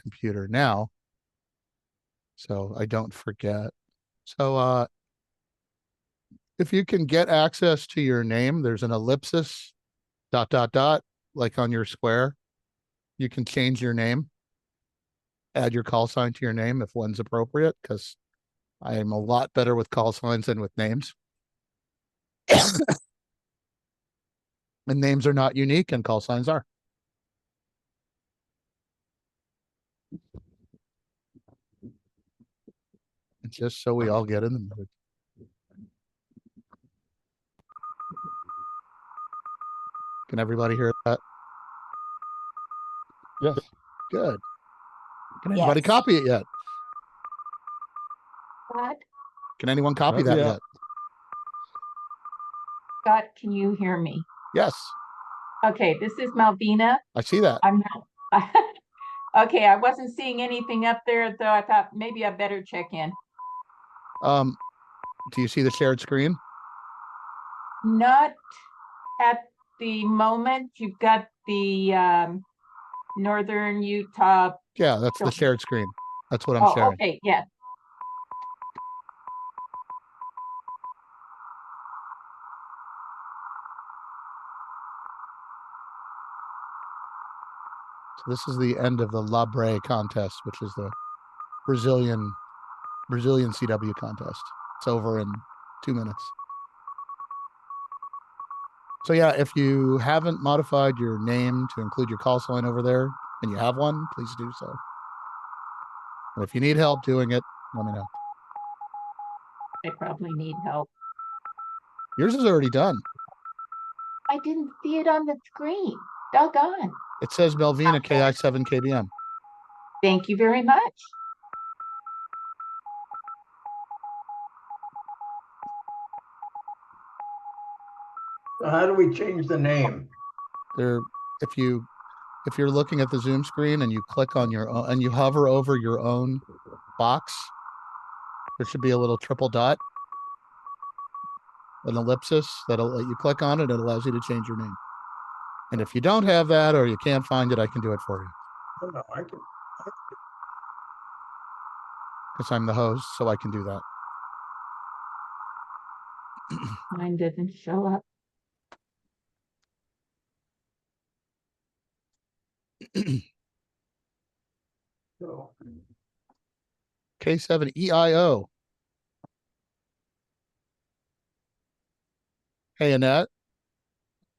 computer now, so I don't forget. So if you can get access to your name, there's an ellipsis, dot, dot, dot, like on your square. You can change your name, add your call sign to your name if one's appropriate, because I am a lot better with call signs than with names. And names are not unique and call signs are. Just so we all get in the mood. Can everybody hear that? Yes. Good. Can anybody copy it yet? Scott, Can anyone copy that yet? Scott, can you hear me? Yes. Okay, this is Malvina. I see that. I'm not. Okay, I wasn't seeing anything up there, though I thought maybe I better check in. Do you see the shared screen? Not at the moment. You've got the Northern Utah. Yeah, that's the shared screen. That's what I'm sharing. Okay, yeah. So this is the end of the Labre contest, which is the Brazilian CW contest. It's over in 2 minutes. So yeah, if you haven't modified your name to include your call sign over there, and you have one, please do so. And if you need help doing it, let me know. I probably need help. Yours is already done. I didn't see it on the screen. Doggone. It says Melvina KI7 KBM. Thank you very much. So how do we change the name? If you're looking at the Zoom screen and you click on your own and you hover over your own box, there should be a little triple dot, an ellipsis that'll let you click on it. It allows you to change your name. And if you don't have that or you can't find it, I can do it for you. Oh, no, I can. Because I'm the host, so I can do that. Mine didn't show up. K7EIO. Hey, Annette.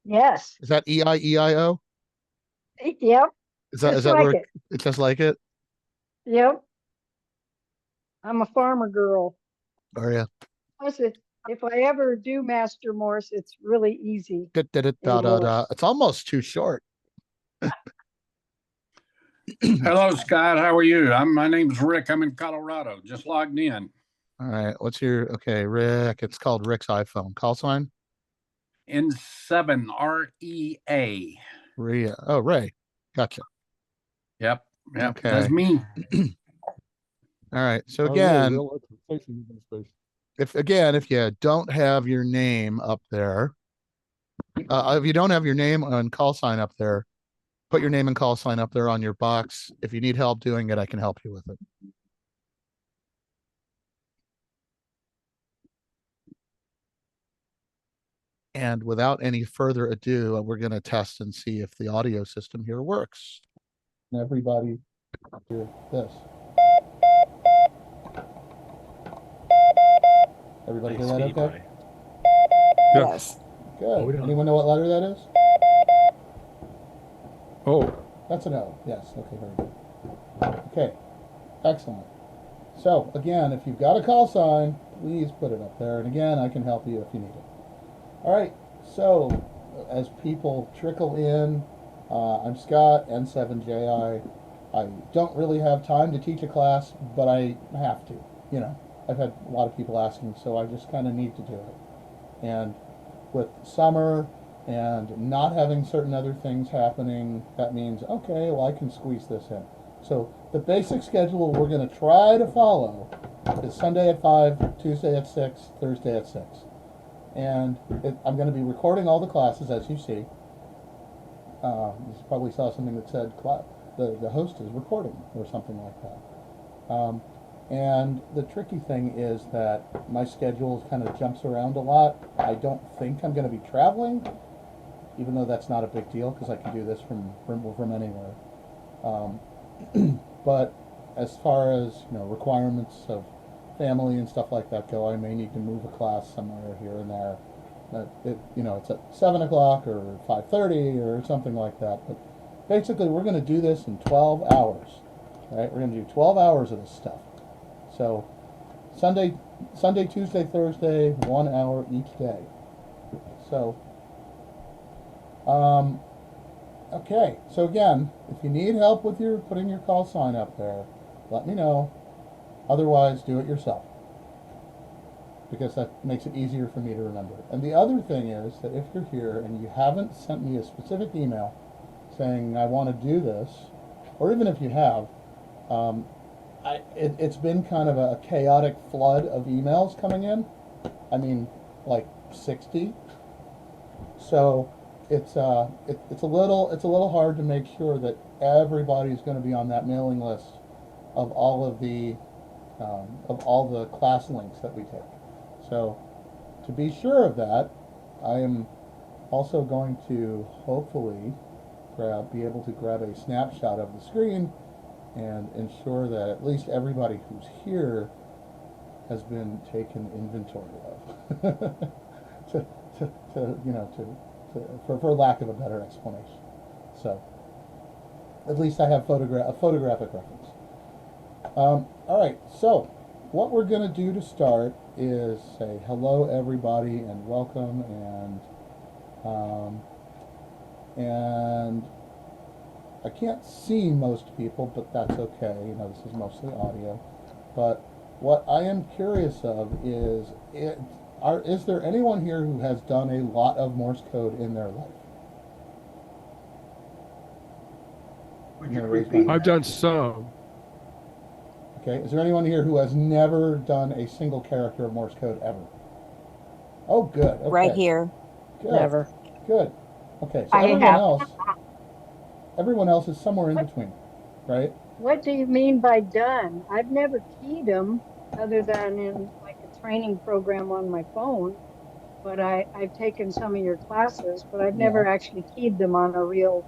Yes. Is that EIEIO? Yep. Is that Just like where it. it's just like it? Yep. I'm a farmer girl. Are you? Listen, if I ever do master Morse, it's really easy. It's almost too short. Hello, Scott. How are you? My name's Rick. I'm in Colorado. Just logged in. All right. What's your Rick? It's called Rick's iPhone. Call sign? N7 REA. Ria. Oh, Ray. Gotcha. Yep. Okay. That's me. All right. So again, if you don't have your name up there, if you don't have your name and call sign up there, put your name and call sign up there on your box. If you need help doing it, I can help you with it. And without any further ado, we're going to test and see if the audio system here works. Everybody do this. Everybody hear that okay? Yes. Good. Anyone know what letter that is? Oh. That's an O. Yes. Okay, very good. Okay. Excellent. So, again, if you've got a call sign, please put it up there. And again, I can help you if you need it. All right. So, as people trickle in, I'm Scott, N7JI. I don't really have time to teach a class, but I have to. You know, I've had a lot of people asking, so I just kind of need to do it. And with summer and not having certain other things happening, that means, okay, well, I can squeeze this in. So the basic schedule we're going to try to follow is Sunday at 5, Tuesday at 6, Thursday at 6. And I'm going to be recording all the classes, as you see. You probably saw something that said the host is recording or something like that. And the tricky thing is that my schedule kind of jumps around a lot. I don't think I'm going to be traveling, even though that's not a big deal because I can do this from anywhere. But as far as requirements of family and stuff like that go, I may need to move a class somewhere here and there. It's at 7 o'clock or 5:30 or something like that. But basically, we're going to do this in 12 hours. Right? We're going to do 12 hours of this stuff. So Sunday, Tuesday, Thursday, 1 hour each day. So, okay. So again, if you need help with putting your call sign up there, let me know. Otherwise, do it yourself, because that makes it easier for me to remember. And the other thing is that if you're here and you haven't sent me a specific email saying I want to do this, or even if you have, it's been kind of a chaotic flood of emails coming in. I mean, like 60. So it's a little hard to make sure that everybody's going to be on that mailing list of all of the class links that we take. So to be sure of that, I am also going to hopefully be able to grab a snapshot of the screen and ensure that at least everybody who's here has been taken inventory of. For lack of a better explanation. So at least I have a photographic reference. All right, so what we're going to do to start is say hello everybody and welcome, and I can't see most people, but that's okay. This is mostly audio. But what I am curious of is there anyone here who has done a lot of Morse code in their life? Would you I'm gonna raise repeat? my I've done some. Okay, is there anyone here who has never done a single character of Morse code ever? Oh, good. Okay. Right here. Good. Never. Good. Okay, so I everyone else is somewhere in between, right? What do you mean by done? I've never keyed them other than in like a training program on my phone. But I've taken some of your classes, but I've never Yeah. actually keyed them on a real.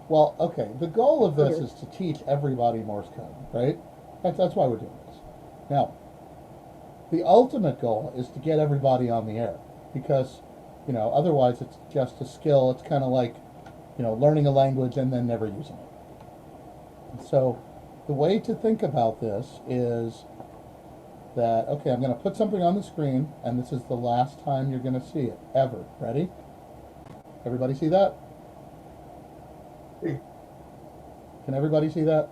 Well, okay, the goal of this Okay. is to teach everybody Morse code, right? That's why we're doing this. Now, the ultimate goal is to get everybody on the air, because, otherwise it's just a skill. It's kind of like, learning a language and then never using it. So the way to think about this is that, okay, I'm going to put something on the screen, and this is the last time you're going to see it, ever. Ready? Everybody see that? Can everybody see that?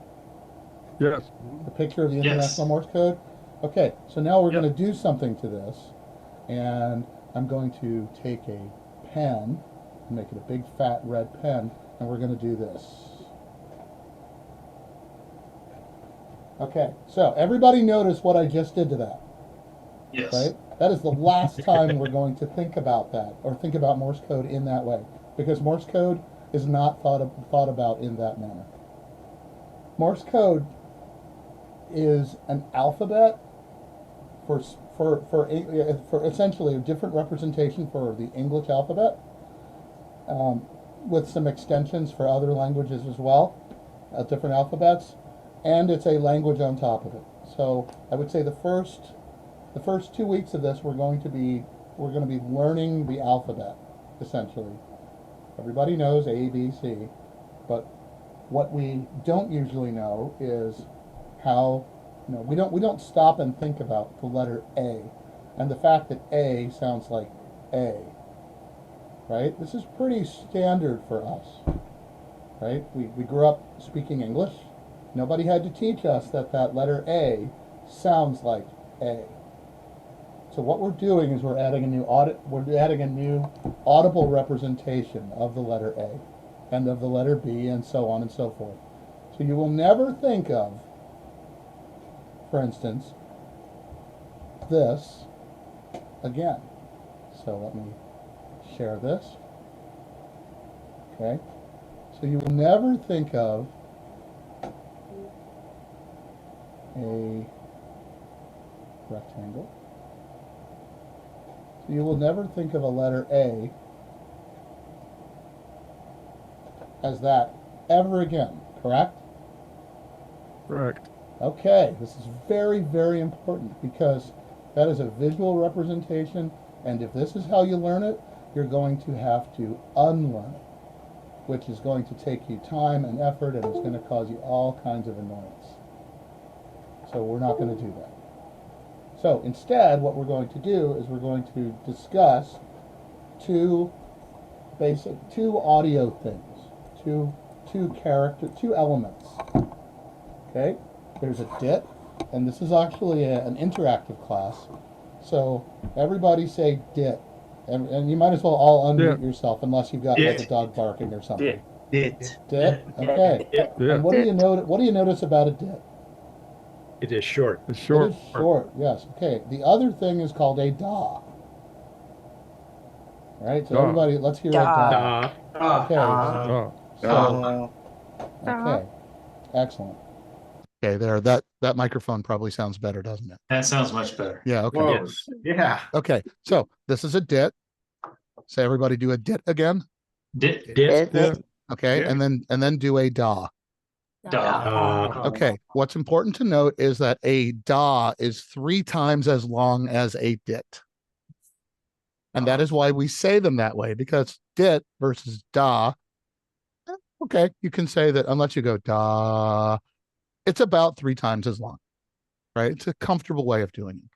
Yes. The picture of the International Morse code? Okay, so now we're going to do something to this, and I'm going to take a pen, and make it a big fat red pen, and we're going to do this. Okay, so everybody notice what I just did to that. Yes. Right? That is the last time we're going to think about that, or think about Morse code in that way, because Morse code is not thought about in that manner. Morse code is an alphabet for essentially a different representation for the English alphabet, with some extensions for other languages as well, different alphabets, and it's a language on top of it. So I would say the first 2 weeks of this we're going to be learning the alphabet, essentially. Everybody knows A, B, C, but what we don't usually know is how, we don't stop and think about the letter A, and the fact that A sounds like A, right? This is pretty standard for us, right? We grew up speaking English. Nobody had to teach us that letter A sounds like A. So what we're doing is we're adding a new audible representation of the letter A and of the letter B and so on and so forth. So you will never think of, for instance, this again. So let me share this. Okay. So you will never think of a rectangle. So you will never think of a letter A as that ever again, correct? Correct. Okay, this is very, very important because that is a visual representation, and if this is how you learn it, you're going to have to unlearn it, which is going to take you time and effort, and it's going to cause you all kinds of annoyance. So we're not going to do that. So instead, what we're going to do is we're going to discuss two audio things, two elements. Okay, there's a dit, and this is actually an interactive class. So everybody say dit, and you might as well all unmute yourself unless you've got like a dog barking or something. Dit. Dit. Okay. Yeah. And what do you notice about a dit? It is short. It's It short. is short. Yes. Okay. The other thing is called a da. All right. So Da. everybody, let's hear a da. Okay. Oh. So, okay. Excellent. Okay, there. That microphone probably sounds better, doesn't it? That sounds much better. Yeah. Okay. Whoa. Yeah. Okay. So this is a dit. Say everybody do a dit again. Dit. Dit. Yeah. Okay. Yeah. And then do a da. Da. Okay. What's important to note is that a da is 3 times as long as a dit. And that is why we say them that way, because dit versus da. Okay, you can say that unless you go da, it's about 3 times as long, right? It's a comfortable way of doing it.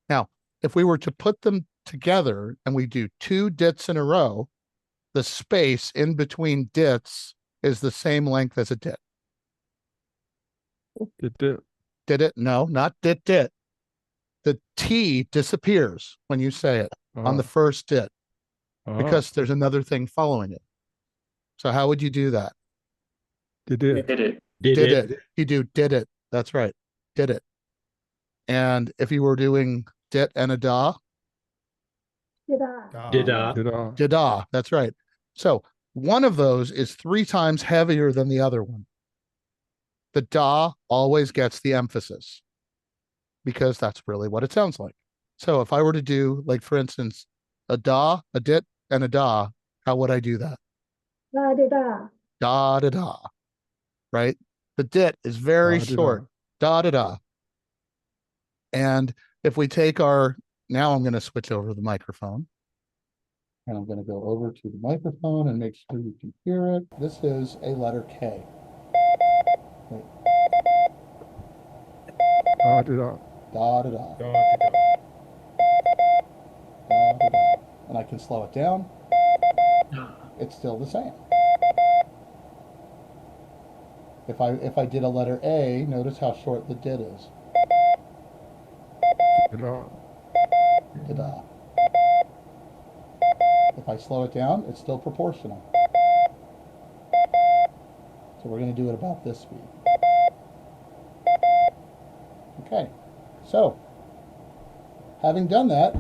Now, if we were to put them together and we do 2 dits in a row, the space in between dits is the same length as a dit. Dit. Did it? No, not dit dit. The T disappears when you say it on the first dit because there's another thing following it. So how would you do that? Dit. Did it. Did it. You do did it. That's right. Did it. And if you were doing dit and a da, Did did da. That's right. So one of those is 3 times heavier than the other one. The da always gets the emphasis because that's really what it sounds like. So if I were to do, like, for instance, a da, a dit, and a da, how would I do that? Da da da. Right? The dit is very short. Da da da. And if we take now I'm going to switch over the microphone. And I'm going to go over to the microphone and make sure you can hear it. This is a letter K. Wait. Da da. Da da da. Da da da. And I can slow it down. It's still the same. If I did a letter A, notice how short the dit is. Da-da. If I slow it down, it's still proportional. So we're going to do it about this speed. Okay, so having done that,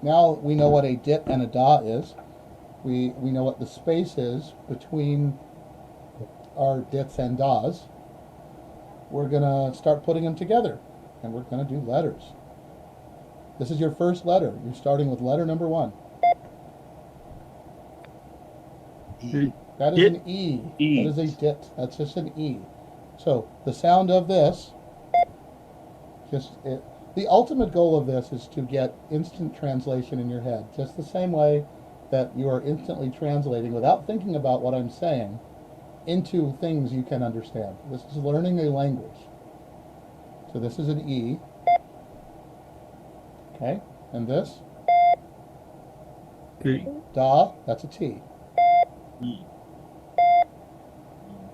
now we know what a dit and a da is. We know what the space is between our dits and das. We're going to start putting them together, and we're going to do letters. This is your first letter. You're starting with letter number 1. E. That is an E. That is a dit. That's just an E. So the sound of this, the ultimate goal of this is to get instant translation in your head, just the same way that you are instantly translating without thinking about what I'm saying into things you can understand. This is learning a language. So this is an E. Okay, and this? T. Da, that's a T.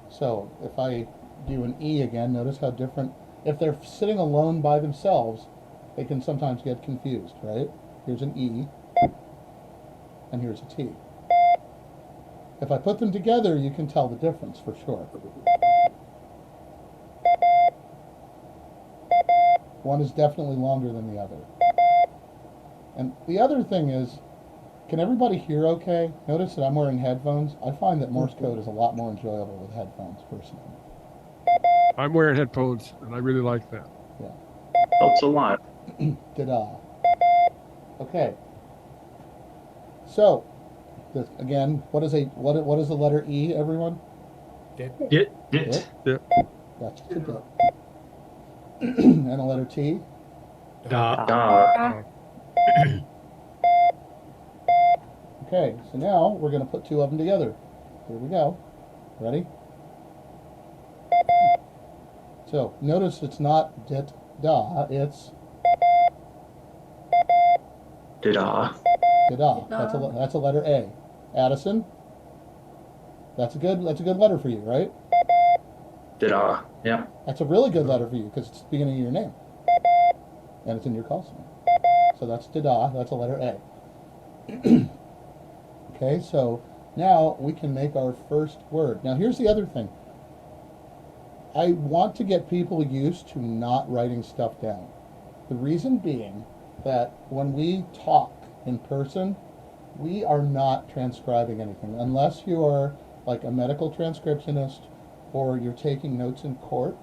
So if I do an E again, notice how different, if they're sitting alone by themselves, they can sometimes get confused, right? Here's an E, and here's a T. If I put them together, you can tell the difference for sure. One is definitely longer than the other. And the other thing is, Can everybody hear okay? Notice that I'm wearing headphones. I find that Morse code is a lot more enjoyable with headphones, personally. I'm wearing headphones and I really like that. Helps a lot. Ta-da. Okay. So, this, again, what is the letter E, everyone? Dit. Dit. That's the dit. And a letter T? Da. Da. Okay, so now we're going to put two of them together. Here we go. Ready? So, notice it's not dit da, it's Da. da. That's a letter A. Addison? That's a good letter for you, right? Da. Yeah. That's a really good letter for you because it's the beginning of your name. And it's in your call sign. So that's da, that's a letter A. Okay, so now we can make our first word. Now here's the other thing. I want to get people used to not writing stuff down. The reason being that when we talk in person, we are not transcribing anything. Unless you are like a medical transcriptionist or you're taking notes in court,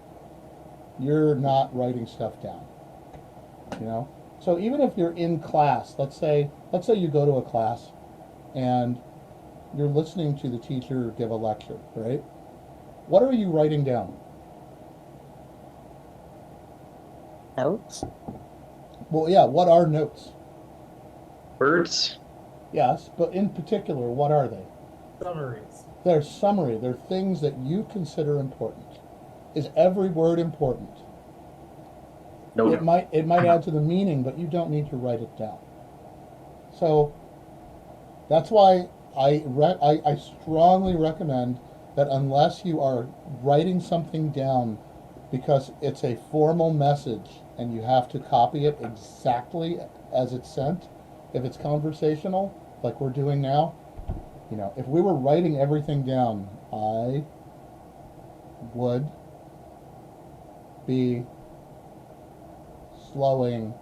you're not writing stuff down. You know? So even if you're in class, let's say you go to a class and you're listening to the teacher give a lecture, right? What are you writing down? Notes. Well, yeah, what are notes? Words. Yes, but in particular, what are they? Summaries. They're summary. They're things that you consider important. Is every word important? No. It might add to the meaning, but you don't need to write it down. So that's why I strongly recommend that unless you are writing something down because it's a formal message and you have to copy it exactly as it's sent, if it's conversational, like we're doing now, you know, if we were writing everything down, I would be slowing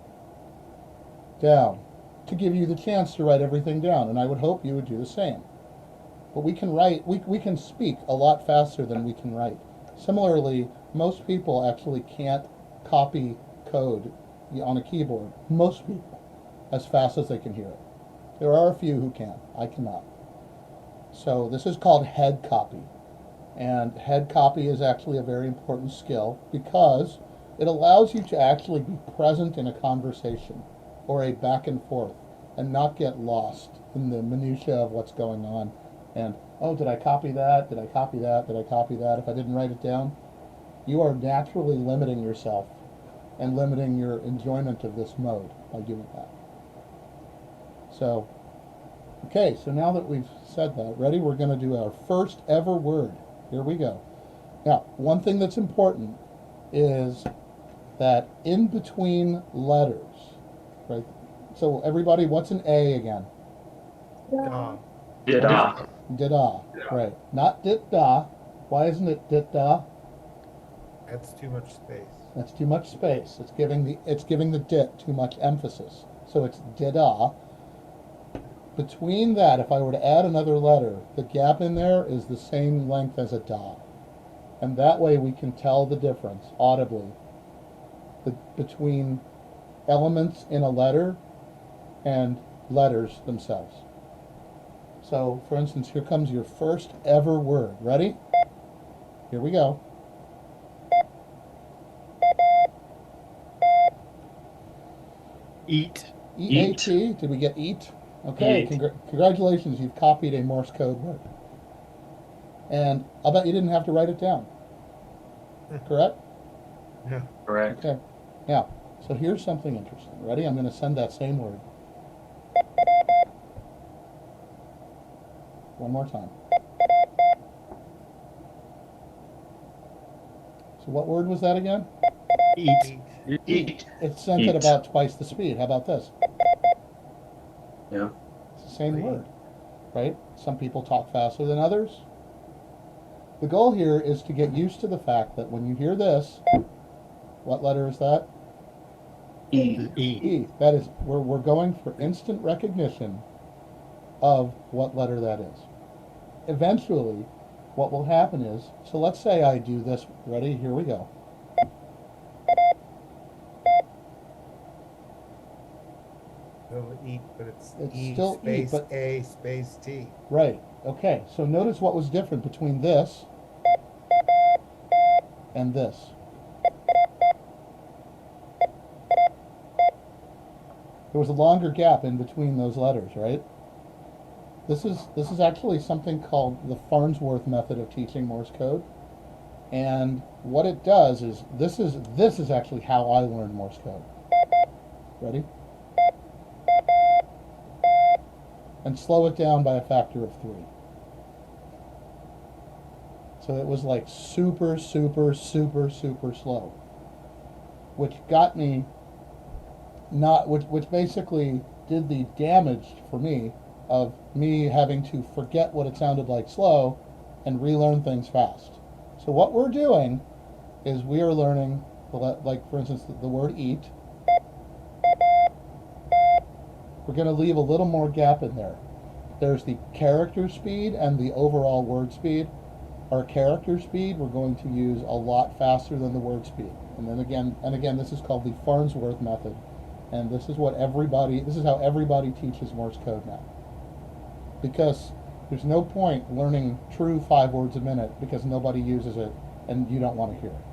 down to give you the chance to write everything down, and I would hope you would do the same. But we can write, we can speak a lot faster than we can write. Similarly, most people actually can't copy code on a keyboard, most people, as fast as they can hear it. There are a few who can. I cannot. So this is called head copy. And head copy is actually a very important skill because it allows you to actually be present in a conversation or a back and forth and not get lost in the minutia of what's going on. And, oh, did I copy that? Did I copy that? Did I copy that? If I didn't write it down, you are naturally limiting yourself and limiting your enjoyment of this mode by doing that. So, okay, so now that we've said that, ready? We're going to do our first ever word. Here we go. Now, one thing that's important is that in between letters, right? So everybody, what's an A again? Da. Da. Da, right. Not dit da. Why isn't it dit da? That's too much space. That's too much space. It's giving the dit too much emphasis. So it's da. Between that, if I were to add another letter, the gap in there is the same length as a da. And that way we can tell the difference audibly between elements in a letter and letters themselves. So, for instance, here comes your first ever word. Ready? Here we go. Eat. E-A-T. Did we get eat? Okay, Eat. Congratulations, you've copied a Morse code word. And I'll bet you didn't have to write it down. Correct? Yeah. Correct. Okay. Now, so here's something interesting. Ready? I'm going to send that same word. One more time. So what word was that again? Eat. Eat. It's sent at Eat. about twice the speed. How about this? Yeah. It's the same word, right? Some people talk faster than others. The goal here is to get used to the fact that when you hear this, what letter is that? E. E. E. That is, we're going for instant recognition of what letter that is. Eventually, what will happen is, so let's say I do this. Ready? Here we go. It'll eat, but it's It's still E, space but- A space T. Right. Okay. So notice what was different between this and this. There was a longer gap in between those letters, right? This is actually something called the Farnsworth method of teaching Morse code. And what it does is this is actually how I learned Morse code. Ready? And slow it down by a factor of 3. So it was like super, super, super, super slow. Which got me which basically did the damage for me of me having to forget what it sounded like slow and relearn things fast. So what we're doing is we are learning, like for instance, the word eat. We're going to leave a little more gap in there. There's the character speed and the overall word speed. Our character speed we're going to use a lot faster than the word speed. And then again, this is called the Farnsworth method. And this is how everybody teaches Morse code now. Because there's no point learning true 5 words a minute because nobody uses it and you don't want to hear it.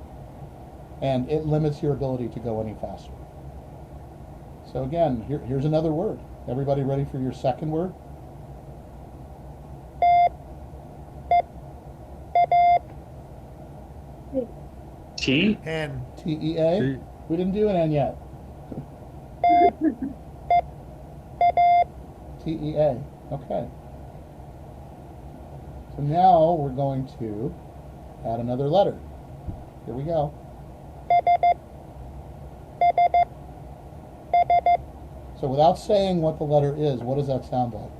And it limits your ability to go any faster. So again, here's another word. Everybody ready for your second word? T? N. T-E-A? T. We didn't do an N yet. T-E-A. Okay. So now we're going to add another letter. Here we go. So without saying what the letter is, what does that sound like?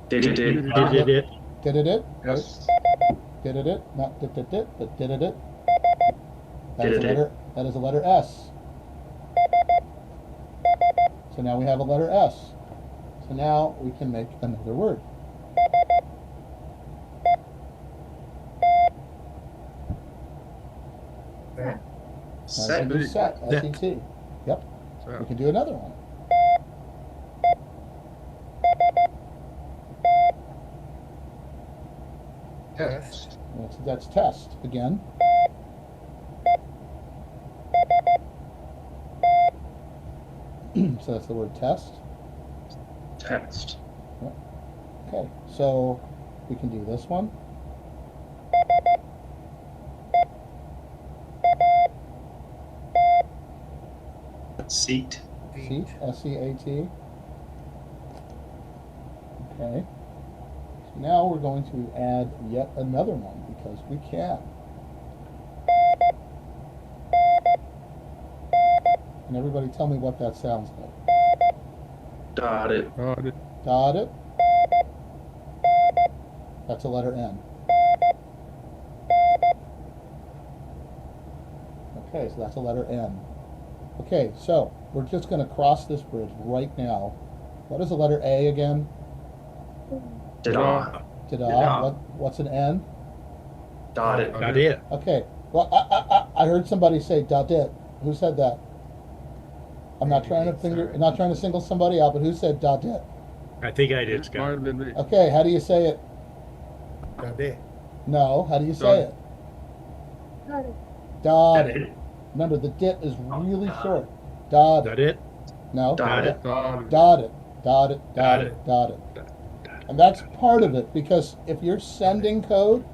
Did it? Did it? Did it? Yes. Did it? Not did it, but did it? Did-it-it. That is a letter S. So now we have a letter S. So now we can make another word. Set. Set. S-E-T. Yep. We So, can do another one. Test. That's test again. So that's the word test. Test. Okay, so we can do this one. Seat. Seat, S-E-A-T. Okay. So now we're going to add yet another one because we can. And everybody tell me what that sounds like. Dot it. Got it. That's a letter N. Okay, so that's a letter N. Okay, so we're just going to cross this bridge right now. What is the letter A again? Da. Ta-da. What's an N? Dot it. Dot it. Okay. Well, I heard somebody say dot it. Who said that? I'm not trying to single somebody out, but who said dot it? I think I did, Might Scott. have been me. Okay, how do you say it? Got it. No, how do you say it? Dot it. It. Remember, the dit is really short. Dot Dot it. it. No. Dot it. Dot it. Dot it. Dot it. Dot it. And that's part of it because if you're sending code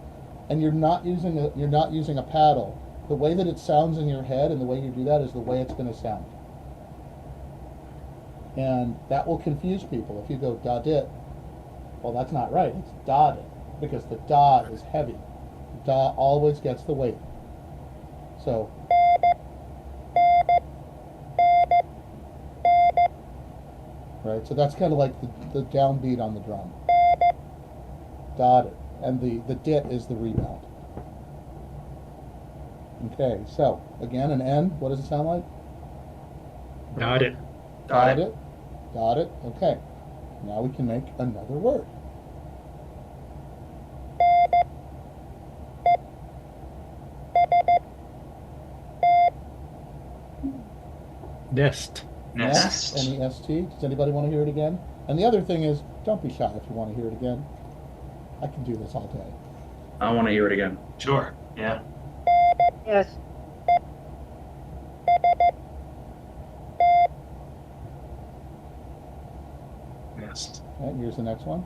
and you're not using a paddle, the way that it sounds in your head and the way you do that is the way it's going to sound. And that will confuse people. If you go dot it, well, that's not right. It's dot it because the da is heavy. Da always gets the weight. So. Right, so that's kind of like the downbeat on the drum. Dot it. And the dit is the rebound. Okay, so again, an N, what does it sound like? Dot it. Dot it. Got it. Okay. Now we can make another word. Nest. Nest. N-E-S-T. Does anybody want to hear it again? And the other thing is, don't be shy if you want to hear it again. I can do this all day. I want to hear it again. Sure. Yeah. Yes. Nest. All right, here's the next one.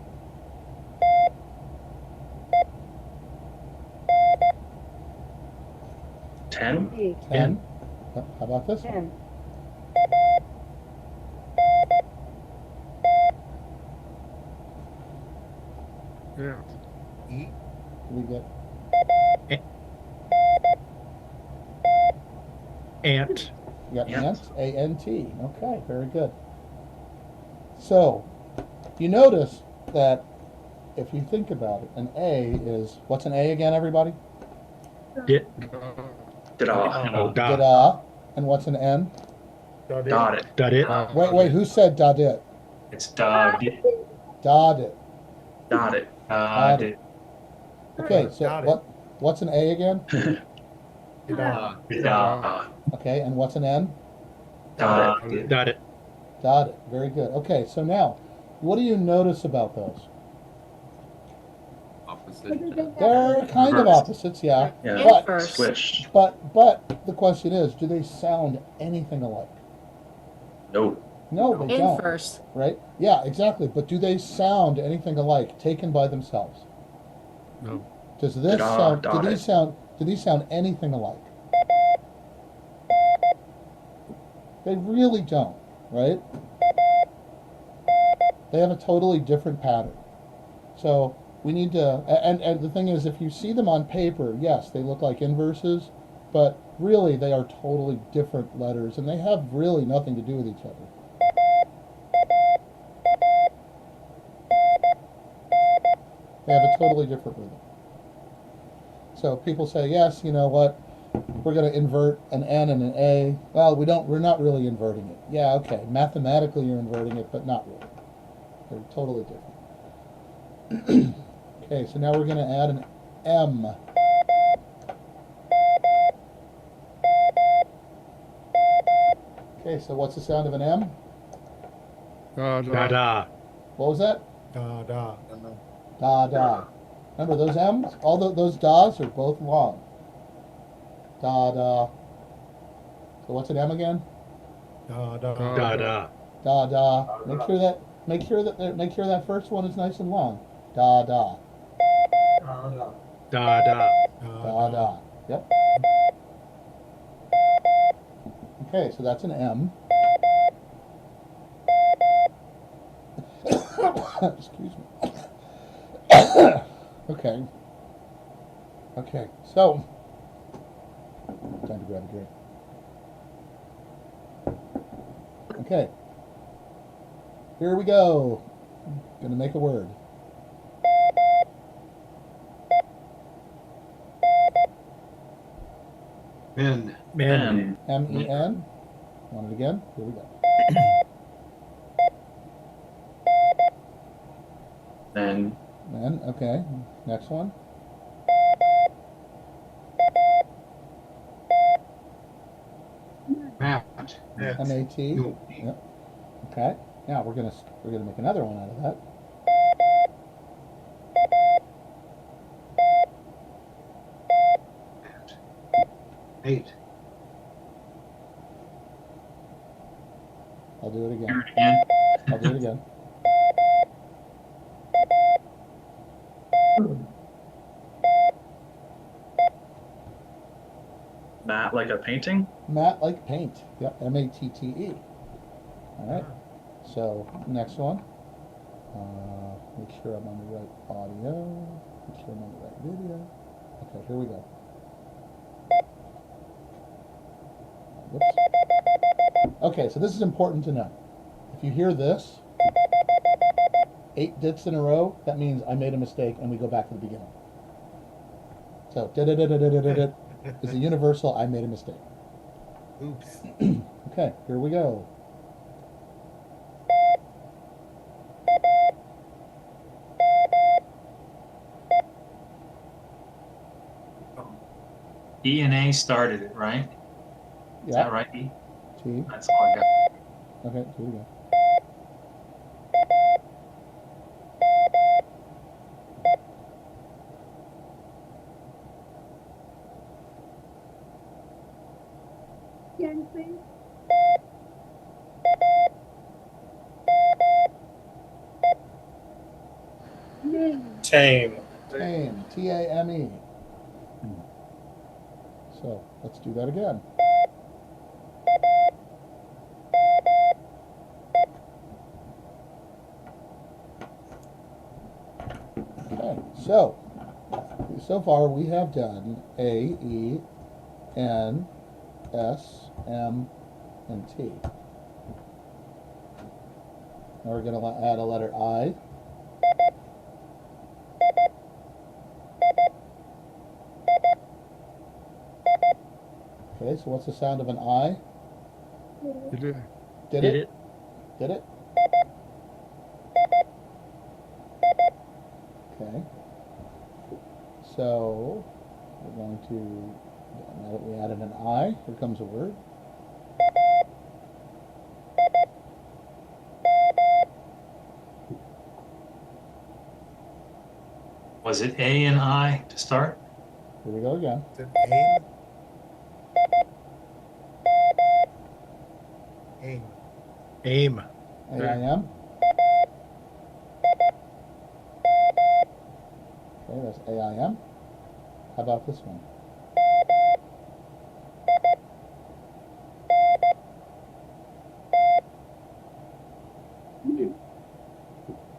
Ten. T. 10. How about this one? 10. Yeah. E. We get Ant. you got Ant. ant, A-N-T. Okay, very good. So, you notice that if you think about it, an A is, what's an A again, everybody? Dit. Da. Oh, da. Da. And what's an N? Dot it. Dot it. Wait, who said da dit? It's da. Dit. Da dit. Dot it. Dot it. Okay, so Got it. what's an A again? Da. Da. Okay, and what's an N? Dot it. Dot it. Got it. Very good. Okay, so now, what do you notice about those? They're kind of Reversed. opposites, yeah. Yeah. But, Inverse. Switched. but the question is, do they sound anything alike? No. No, they don't. Inverse. Right? Yeah, exactly. But do they sound anything alike, taken by themselves? No. Does this Da, sound? dot it. Do these sound anything alike? They really don't, right? They have a totally different pattern. So we need to, and the thing is, if you see them on paper, yes, they look like inverses, but really they are totally different letters, and they have really nothing to do with each other. They have a totally different rhythm. So people say, yes, you know what, we're going to invert an N and an A. Well, we're not really inverting it. Yeah, okay, mathematically you're inverting it, but not really. They're totally different. Okay, so now we're going to add an M. Okay, so what's the sound of an M? Da, Da da. What was that? Da da. Da, da. Remember, those M's, all those da's are both long. Da, da. So what's an M again? Da da. Da, Da Da, da. da. Make sure that first one is nice and long. Da, da. Da da. Da, da. Yep. Okay, so that's an M. Excuse me. Okay. Okay, so time to grab a drink. Okay. Here we go. Gonna make a word. Men. Men. M-E-N. Want it again? Here we go. Men. Men, okay. Next one. Mat. M-A-T. Yep. Okay. Now we're gonna make another one out of that. Eight. I'll do it again. Hear it again. I'll do it again. Mat like a painting. Matte like paint. Yep. M-A-T-T-E. All right. So next one. Make sure I'm on the right audio. Make sure I'm on the right video. Okay, here we go. Whoops. Okay, so this is important to know. If you hear this, 8 dits in a row, that means I made a mistake and we go back to the beginning. So, da-da-da-da-da-da-da is a universal, I made a mistake. Oops. Okay, here we go. E and A started it, right? Is Yeah. that right, E? T. That's all I got. Okay, do it again. Again, please. Tame. Tame. T-A-M-E. So let's do that again. Okay, so far we have done A, E, N, S, M, and T. Now we're going to add a letter I. Okay, so what's the sound of an I? Did it? Did it? Did it? Okay. So we're going to, now that we added an I, here comes a word. Was it A and I to start? Here we go again. Is it aim? Aim. Aim. A-I-M. Okay, that's A-I-M. How about this one?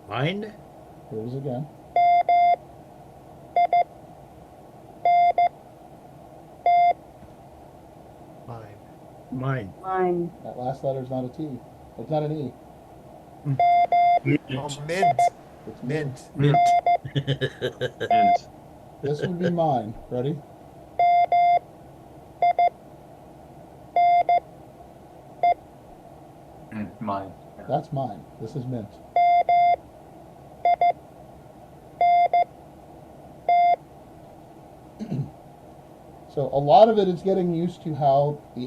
Mind? Here it is again. Mine. Mine. Mine. That last letter is not a T. It's not an E. Oh, mint. It's Mint. Mint. And This would be mine. Ready? mine. That's mine. This is mint. So a lot of it is getting used to how the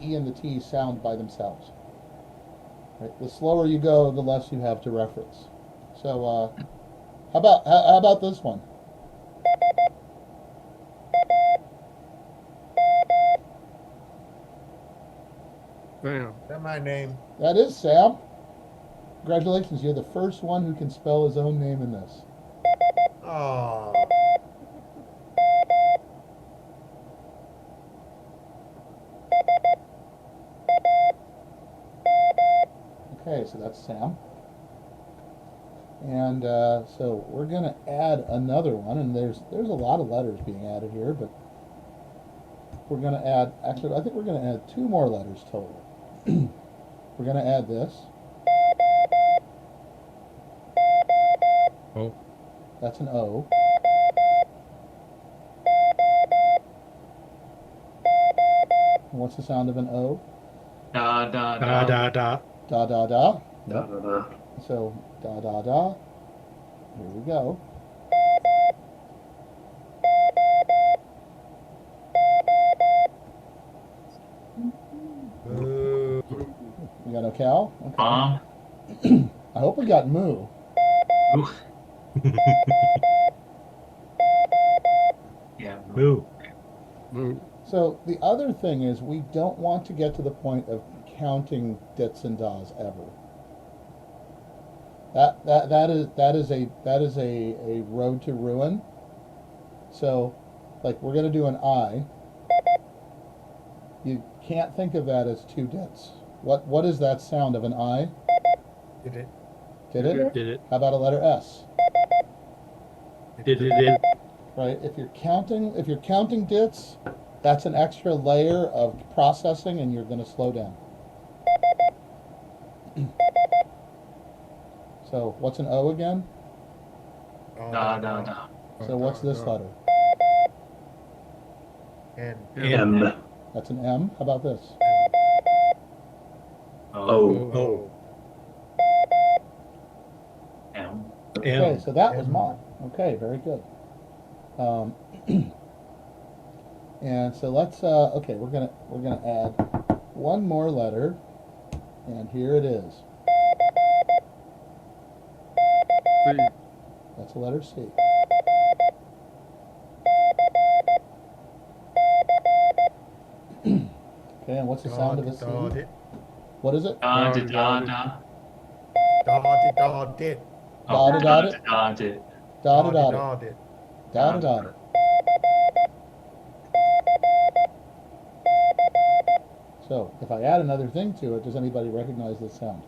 E and the T sound by themselves. Right? The slower you go, the less you have to reference. So how about this one? Damn. Is that my name? That is Sam. Congratulations, you're the first one who can spell his own name in this. Oh. Okay, so that's Sam. And so we're going to add another one, and there's a lot of letters being added here, but we're going to add, actually, I think we're going to add 2 more letters total. We're going to add this. Oh. That's an O. And what's the sound of an O? Da da Da da. da da. Da da da. Da Yep. da da. So da da da. Here we go. Boo. We got a cow. Okay. Mom. I hope we got moo. Ooh. Yeah. Boo. Boo. So the other thing is we don't want to get to the point of counting dits and das ever. That is a road to ruin. So like we're gonna do an I. You can't think of that as 2 dits. What is that sound of an I? Did it? Did it? Did it? How about a letter S? Did it? Right? If you're counting dits, that's an extra layer of processing and you're gonna slow down. So what's an O again? Oh, Da da da. So what's this letter? N. M. That's an M. How about this? O. Oh. M. Okay, so that was M. mine. Okay, very good. And so let's okay, we're gonna add one more letter, and here it is. C. That's a letter C. Okay, and what's the sound of a C? What is it? Da da da da. Dot-it. Oh, Dotted, da dotted. da da. Dotted, dotted. Dot-it. Dotted, dotted. So, if I add another thing to it, does anybody recognize this sound?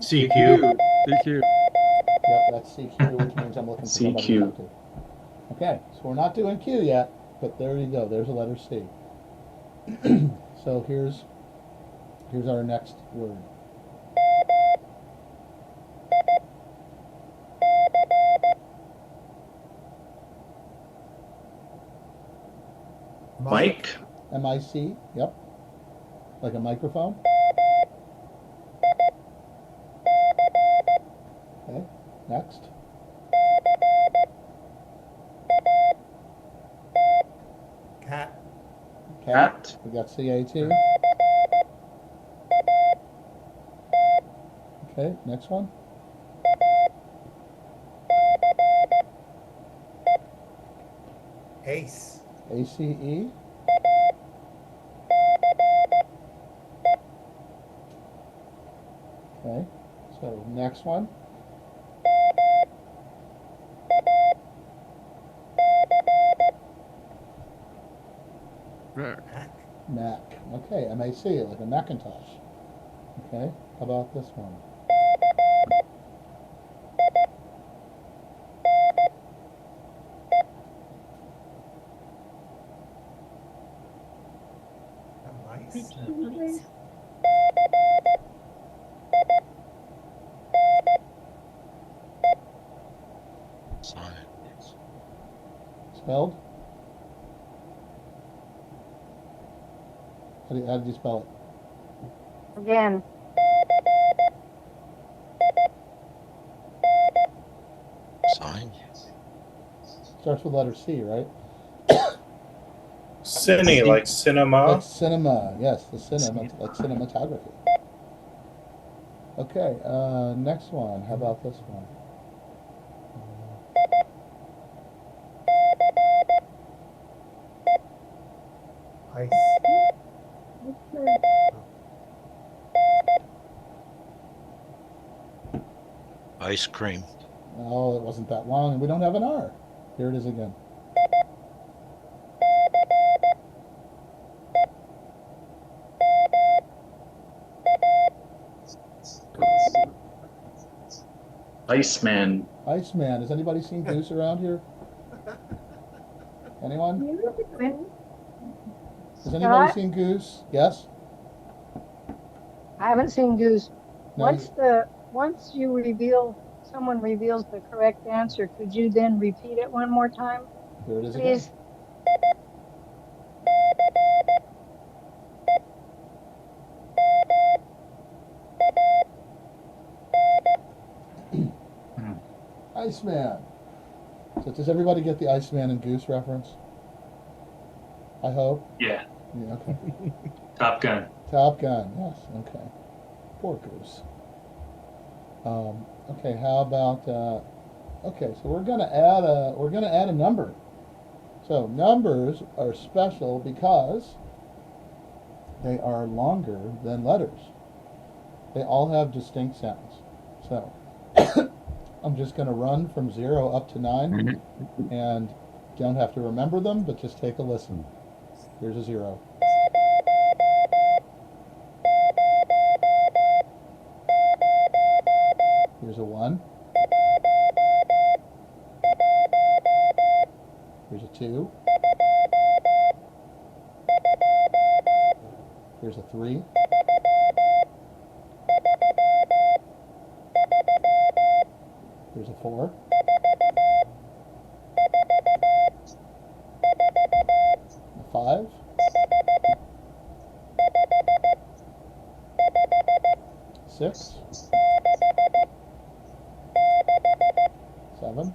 CQ. CQ. Yep, that's CQ, which means I'm looking for somebody to CQ. talk to. Okay, so we're not doing Q yet, but there you go. There's a letter C. So here's our next word. Mike. M-I-C, yep. Like a microphone. Okay, next. Cat. Cat. We got C-A-T. Okay, next one. Ace. A-C-E. Okay, so next one. Mac. Mac. Okay, M-A-C, like a Macintosh. Okay, how about this one? Mice. Spelled? How did you spell it? Again, Starts with letter C, right? Cine, like cinema. Like cinema, yes, the cinema, like cinematography. Okay, next one. How about this one? Ice. Ice cream. Oh, it wasn't that long, and we don't have an R. Here it is again. Iceman. Iceman. Has anybody seen Goose around here? Anyone? Has anybody seen Goose? Yes? I haven't seen Goose. No? Once someone reveals the correct answer, could you then repeat it one more time? Here it is Please. again. Iceman. So does everybody get the Iceman and Goose reference? I hope. Yeah. Yeah, okay. Top Gun. Top Gun, yes, okay. Poor Goose. Okay, how about okay, so we're gonna add a number. So numbers are special because they are longer than letters. They all have distinct sounds. So I'm just gonna run from 0 up to 9 and don't have to remember them, but just take a listen. Here's a 0. Here's a 1. Here's a 2. Here's a 3. Here's a 4. A 5. 6. 7.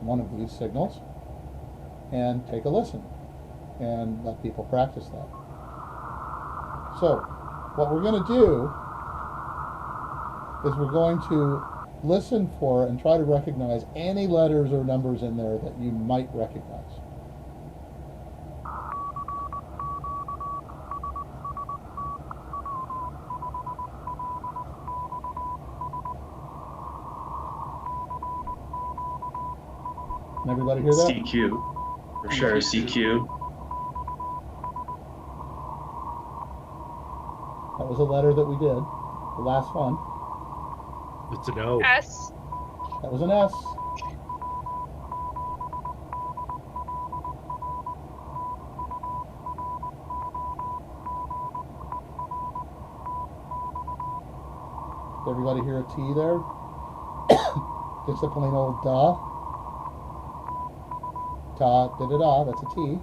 one of these signals and take a listen and let people practice that. So what we're going to do is we're going to listen for and try to recognize any letters or numbers in there that you might recognize. Can everybody hear that? CQ. For sure, CQ. That was a letter that we did. The last one. It's an O. S. That was an S. Did everybody hear a T there? Just a plain old da. Ta, da da da, that's a T.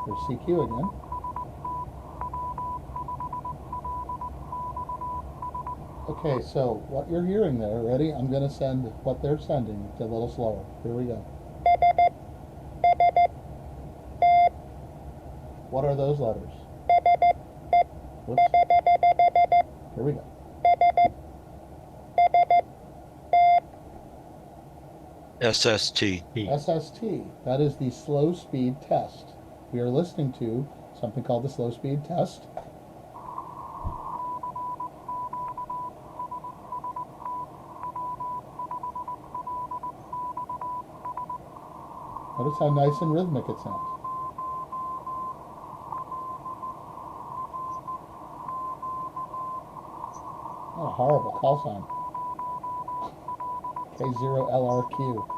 There's CQ again. Okay, so what you're hearing there, ready? I'm going to send what they're sending a little slower. Here we go. What are those letters? Whoops. Here we go. SST. SST. That is the slow speed test. We are listening to something called the slow speed test. Notice how nice and rhythmic it sounds. What a horrible call sign. K0LRQ.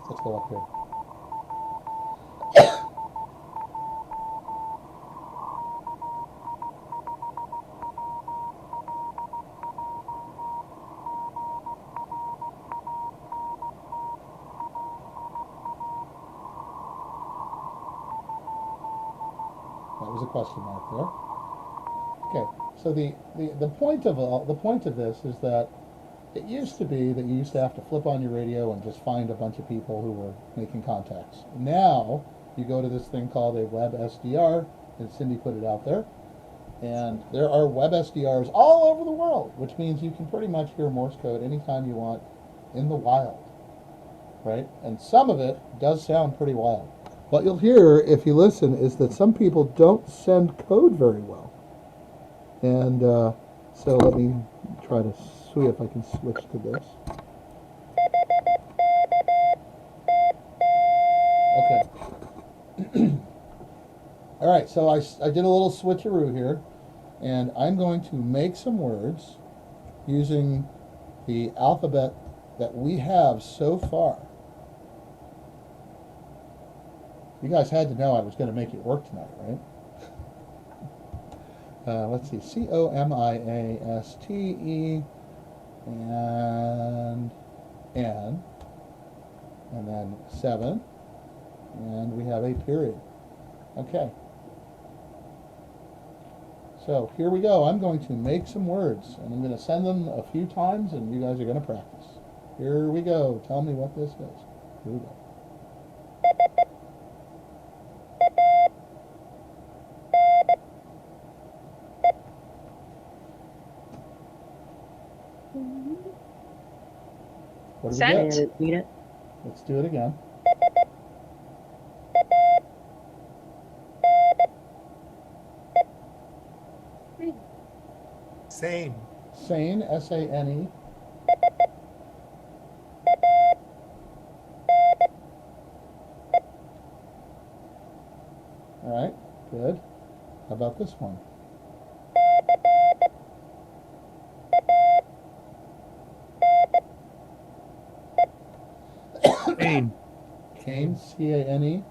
Let's go up here. That was a question mark there. Okay, so the point of this is that it used to be that you used to have to flip on your radio and just find a bunch of people who were making contacts. Now you go to this thing called a web SDR, and Cindy put it out there, and there are web SDRs all over the world, which means you can pretty much hear Morse code anytime you want in the wild, right? And some of it does sound pretty wild. What you'll hear if you listen is that some people don't send code very well. And so let me try to see if I can switch to this. Okay. All right, so I did a little switcheroo here, and I'm going to make some words using the alphabet that we have so far. You guys had to know I was going to make it work tonight, right? Let's see, COMIASTE and N, and then 7, and we have a period. Okay. So here we go. I'm going to make some words, and I'm going to send them a few times, and you guys are going to practice. Here we go. Tell me what this is. Here we go. What do we Can get? you repeat it? Let's do it again. Same. Sane, S-A-N-E. All right, good. How about this one? Cane. Cane, C-A-N-E.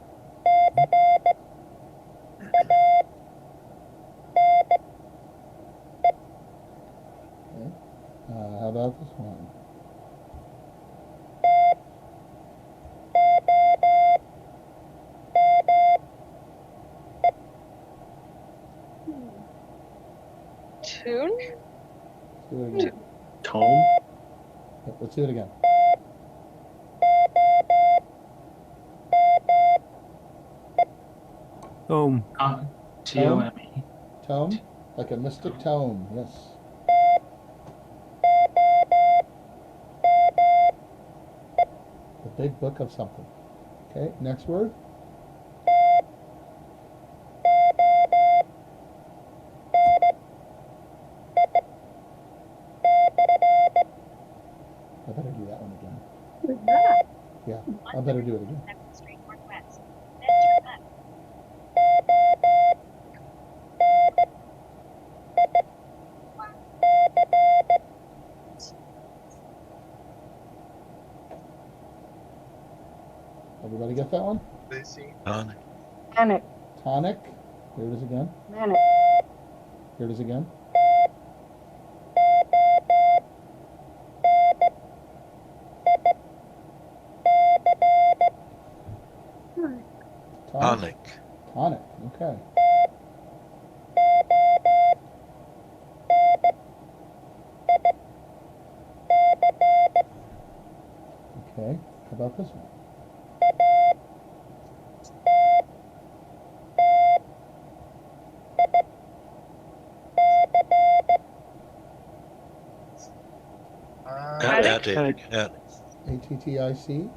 Okay. How about this one? Tune. Let's do it again. Tome. Yep, let's do it again. Tome. T-O-M-E. Tome, like a mystic tome. Yes. The big book of something. Okay, next word. I better do that one again. Who's that? Yeah, I better do it again. Everybody get that one? Tonic. Manic. Tonic. Here it is again. Manic. Here it is again. Tonic. Tonic. Okay. Okay. How about this one? Attic. ATTIC.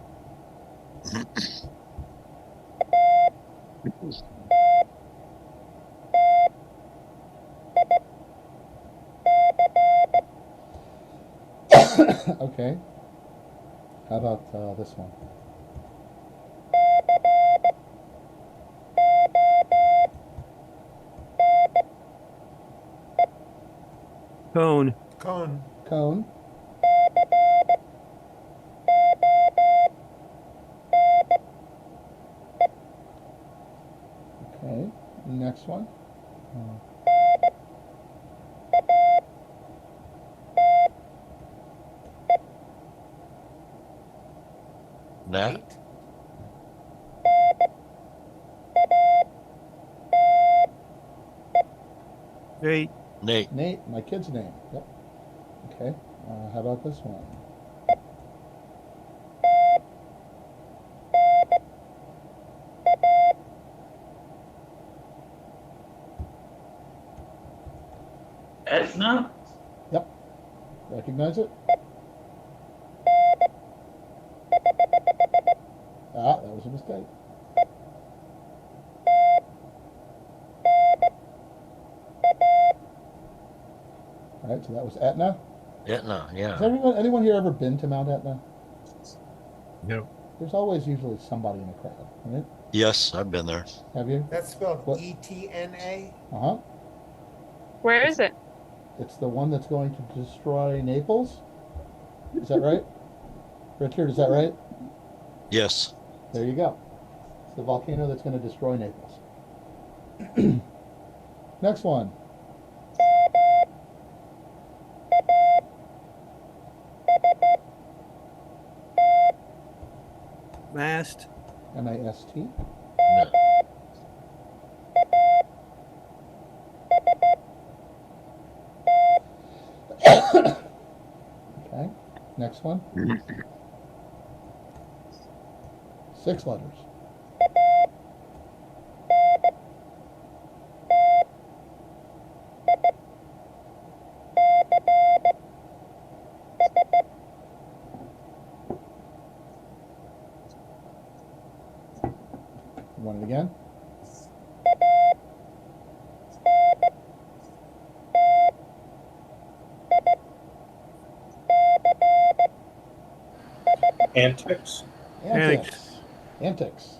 Okay. How about this one? Cone. Cone. Cone. Okay. Next one. Nat. Nate. Nate. Nate, my kid's name. Yep. Okay. How about this one? Edna. Yep. Recognize it? Ah, that was a mistake. All right, so that was Etna. Etna, Has yeah. anyone here ever been to Mount Etna? No. There's always usually somebody in the crowd, right? Yes, I've been there. Have you? That's spelled What? E-T-N-A. Uh-huh. Where is it? It's the one that's going to destroy Naples. Is that right? Richard, is that right? Yes. There you go. It's the volcano that's going to destroy Naples. Next one. Mast. M-A-S-T. No. Okay. Next one. 6 letters. Want it again? Antics. Antics. Antics.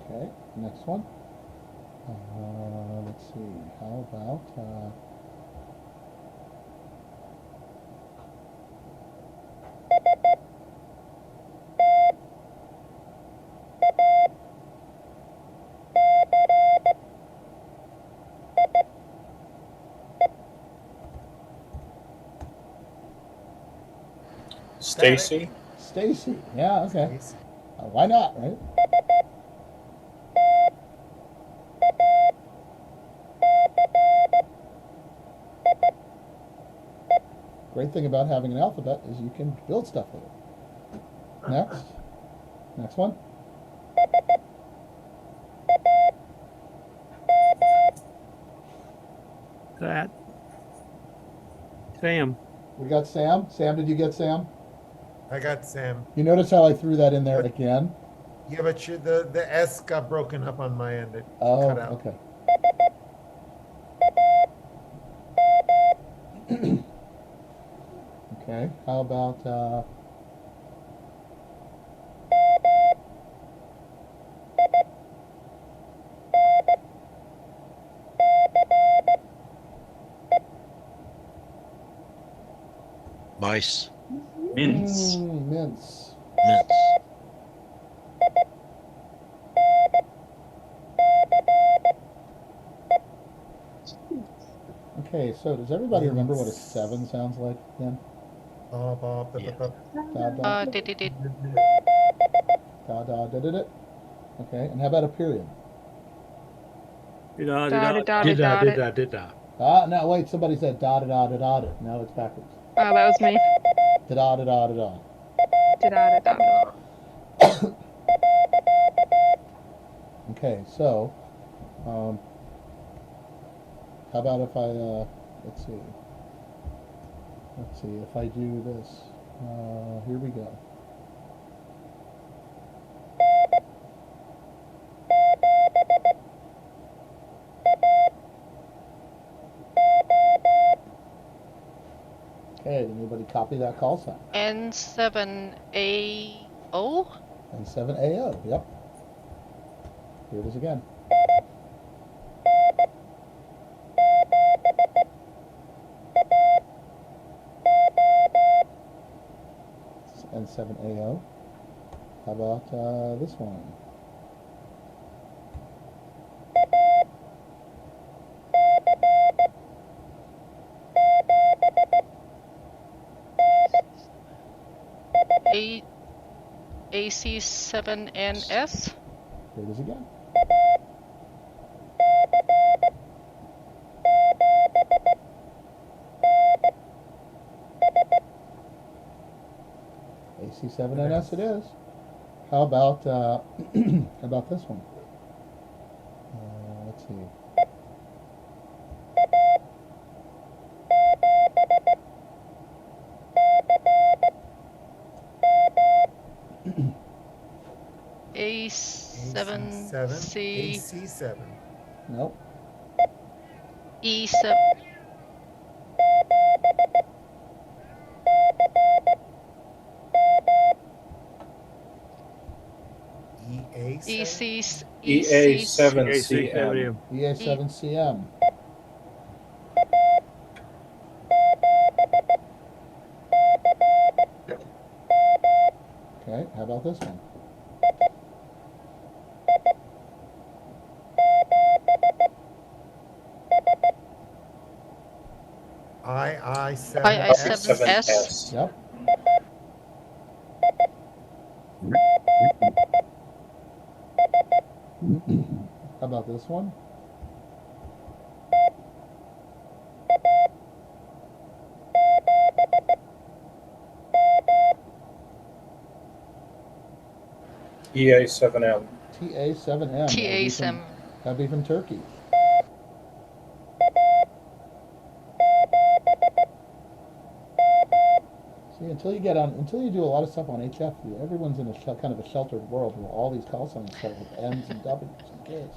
Okay, next one. Let's see. How about Stacy. Stacy? Yeah. Okay. Stacy. I Why not, right? Great thing about having an alphabet is you can build stuff with it. Next. Next one. That. Sam. We got Sam. Sam, did you get Sam? I got Sam. You notice how I threw that in there again? Yeah, but the S got broken up on my end. It Oh, cut out. okay. Okay, how about Mice. Mince. mince? Mince. Okay, so does everybody remember what a 7 sounds like then? Yeah. Da da Did. da da da da da. Okay, and how about a period? Did da Da, did da, da da, da, did da. da did da. Ah, no, wait, somebody said da da da da da da. Now it's backwards. Oh, that was me. Da da da da da da. Da, da, da. Okay, so, how about if I, let's see. Let's see, if I do this, here we go. Okay, did anybody copy that call sign? N7AO? And 7AO, yep. Here it is again. And 7AO. How about this one? AC7NS? Here it is again. AC7NS it is. How about how about this one? Let's see. A7C AC7. Nope. E7 EA7. EA7CM. EA7CM. Okay, how about this one? II7S. II7S. Yep. How about this one? EA7M. TA7M. TA7. That'd be from Turkey. See, until you do a lot of stuff on HF, everyone's in a kind of a sheltered world where all these call signs start with N's and W's and K's.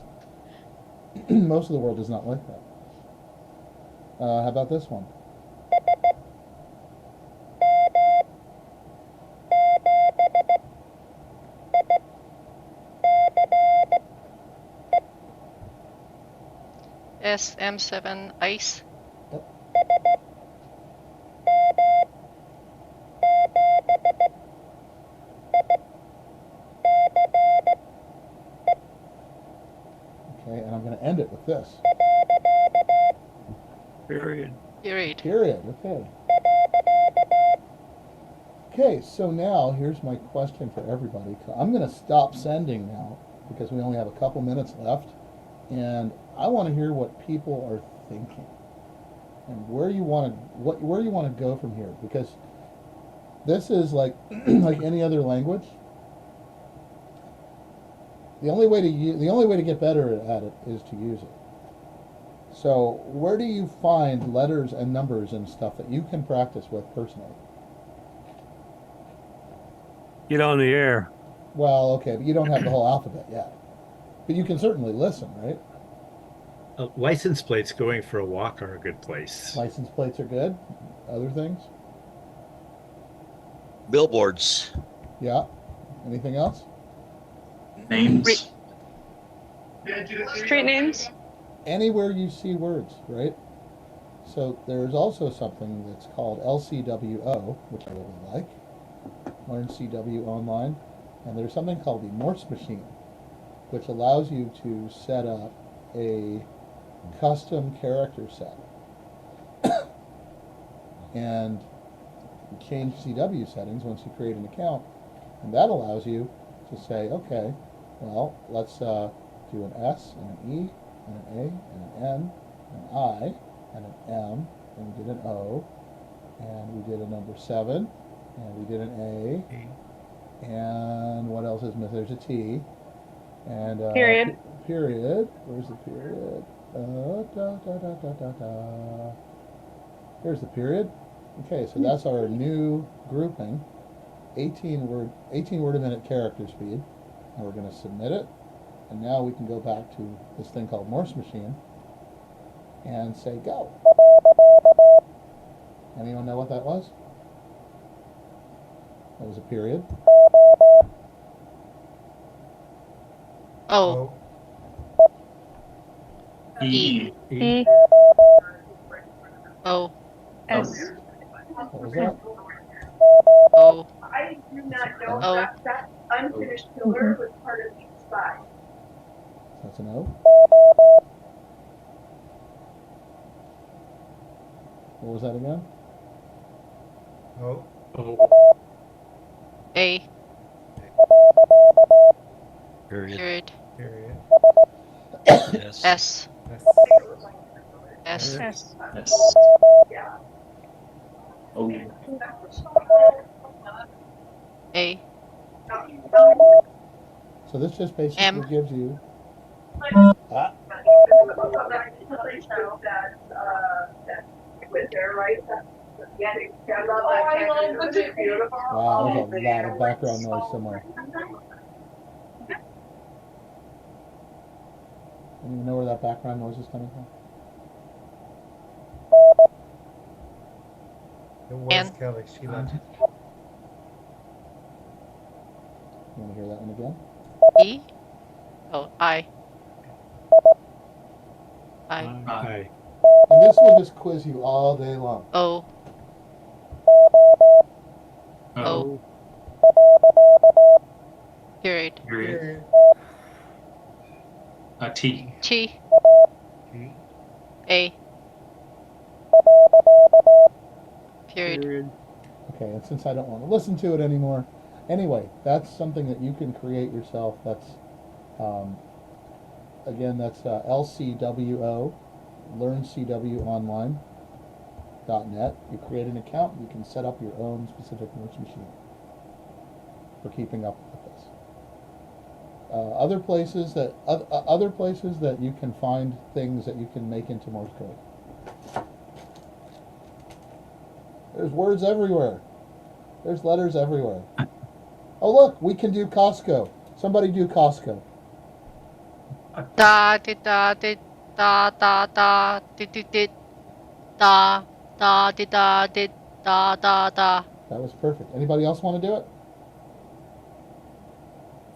Most of the world is not like that. How about this one? SM7 ICE. Yep. Okay, and I'm going to end it with this. Period. Period. Period. Okay. Okay, so now here's my question for everybody. I'm going to stop sending now because we only have a couple minutes left, and I want to hear what people are thinking and where you want to go from here, because this is like like any other language. The only way to get better at it is to use it. So where do you find letters and numbers and stuff that you can practice with personally? Get on the air. Well, okay, but you don't have the whole alphabet yet. But you can certainly listen, right? License plates going for a walk are a good place. License plates are good. Other things? Billboards. Yeah. Anything else? Names. Street names. Anywhere you see words, right? So there's also something that's called LCWO, which I really like. Learn CW online. And there's something called the Morse machine, which allows you to set up a custom character set. And you change CW settings once you create an account, and that allows you to say, okay, well, let's do an S and an E and an A and an N and an I and an M, and we did an O, and we did a number 7, and we did an A, and what else is missing? There's a T, and Period. Period. Where's the period? Da, da, da, da, da, da. Here's the period. Okay, so that's our new grouping, 18 word a minute character speed, and we're going to submit it. And now we can go back to this thing called Morse machine and say go. Anyone know what that was? That was a period. O. E. E. O. S. What was that? O. I do not know O. that unfinished pillar was part of each side. That's an O. What was that again? Oh. A. Period. Period. Period. Yes. S. S. S. S. O. A. So this just basically M. gives you. Wow, there's a lot of background noise somewhere. Don't even know where that background noise is coming from. It was Kelly. She left. You want to hear that one again? E. Oh, I. Hi. And this will just quiz you all day long. O. O. Period. Period. T. T. A. Period. Okay, and since I don't want to listen to it anymore, anyway, that's something that you can create yourself. That's, again, that's LCWO, LearnCWOnline.net. You create an account, you can set up your own specific Morse machine for keeping up with this. Other places that you can find things that you can make into Morse code. There's words everywhere. There's letters everywhere. Oh look, we can do Costco. Somebody do Costco. Da di da di da da da di di di da da di da di da da da. That was perfect. Anybody else want to do it?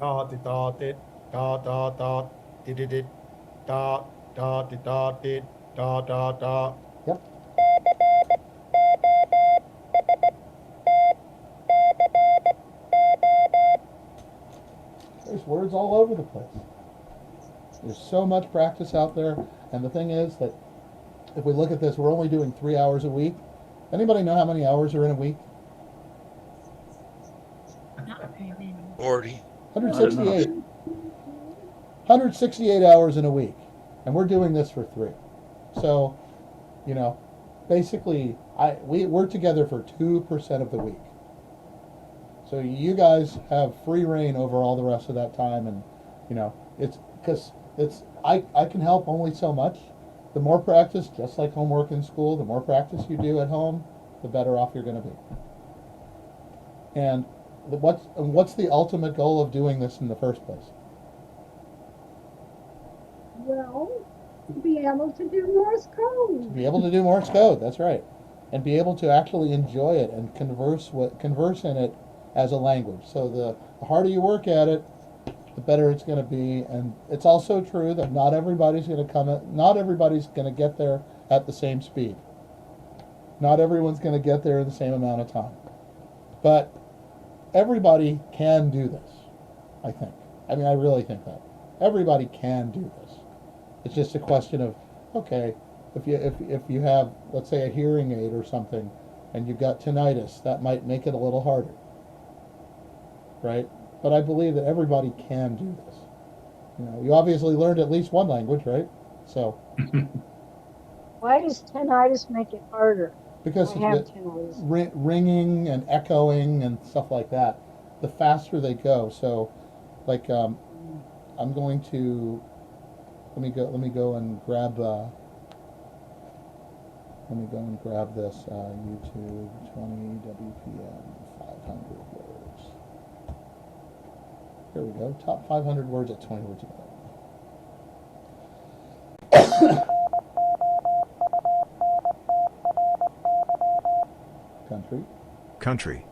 Da di da di da da da di di di da da di da di da da da. Yep. There's words all over the place. There's so much practice out there, and the thing is that if we look at this, we're only doing 3 hours a week. Anybody know how many hours are in a week? 40. 168. 168 hours in a week. And we're doing this for 3. So, you know, basically, we're together for 2% of the week. So you guys have free reign over all the rest of that time, and you know it's because I can help only so much. The more practice, just like homework in school, the more practice you do at home, the better off you're going to be. And what's the ultimate goal of doing this in the first place? Well, to be able to do Morse code. To be able to do Morse code, that's right, and be able to actually enjoy it and converse in it as a language. So the harder you work at it, the better it's going to be. And it's also true that not everybody's going to get there at the same speed. Not everyone's going to get there in the same amount of time. But everybody can do this, I think. I mean, I really think that. Everybody can do this. It's just a question of, okay, if you have, let's say, a hearing aid or something, and you've got tinnitus, that might make it a little harder. Right? But I believe that everybody can do this. You know, you obviously learned at least one language, right? So. Why does tinnitus make it harder? Because I have tinnitus. Ringing and echoing and stuff like that. The faster they go. So, like, I'm going to let me go and grab this YouTube 20 WPM 500 words. Here we go. Top 500 words at 20 words a minute. Country. Country.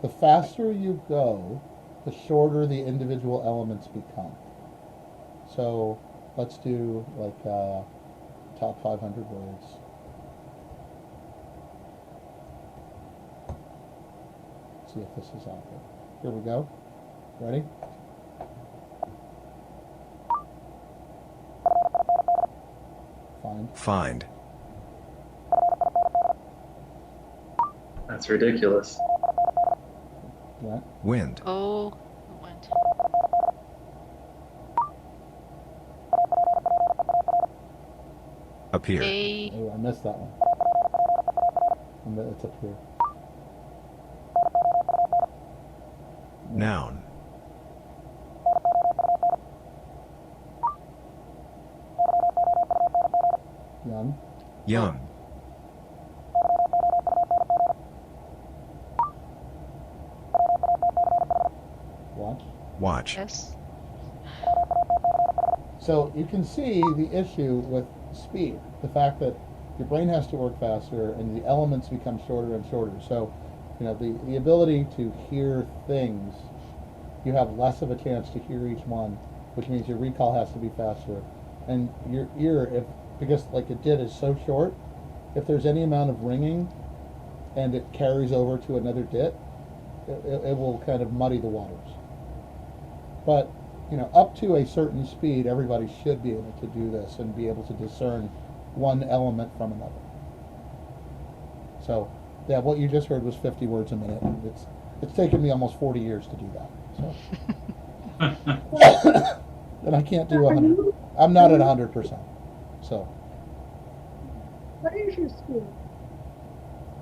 The faster you go, the shorter the individual elements become. So let's do like top 500 words. See if this is out there. Here we go. Ready? Find. That's ridiculous. What? Wind. Oh, wind. Appear. Oh, I missed that one. It's up here. Noun. Young. Young. Watch. Watch. Yes. So you can see the issue with speed. The fact that your brain has to work faster and the elements become shorter and shorter. So, you know, the ability to hear things, you have less of a chance to hear each one, which means your recall has to be faster. And your ear, because like it did is so short, if there's any amount of ringing and it carries over to another dit, it will kind of muddy the waters. But, you know, up to a certain speed, everybody should be able to do this and be able to discern one element from another. So, yeah, what you just heard was 50 words a minute. It's taken me almost 40 years to do that. So, and I can't do 100. I'm not at 100%. So. What is your speed?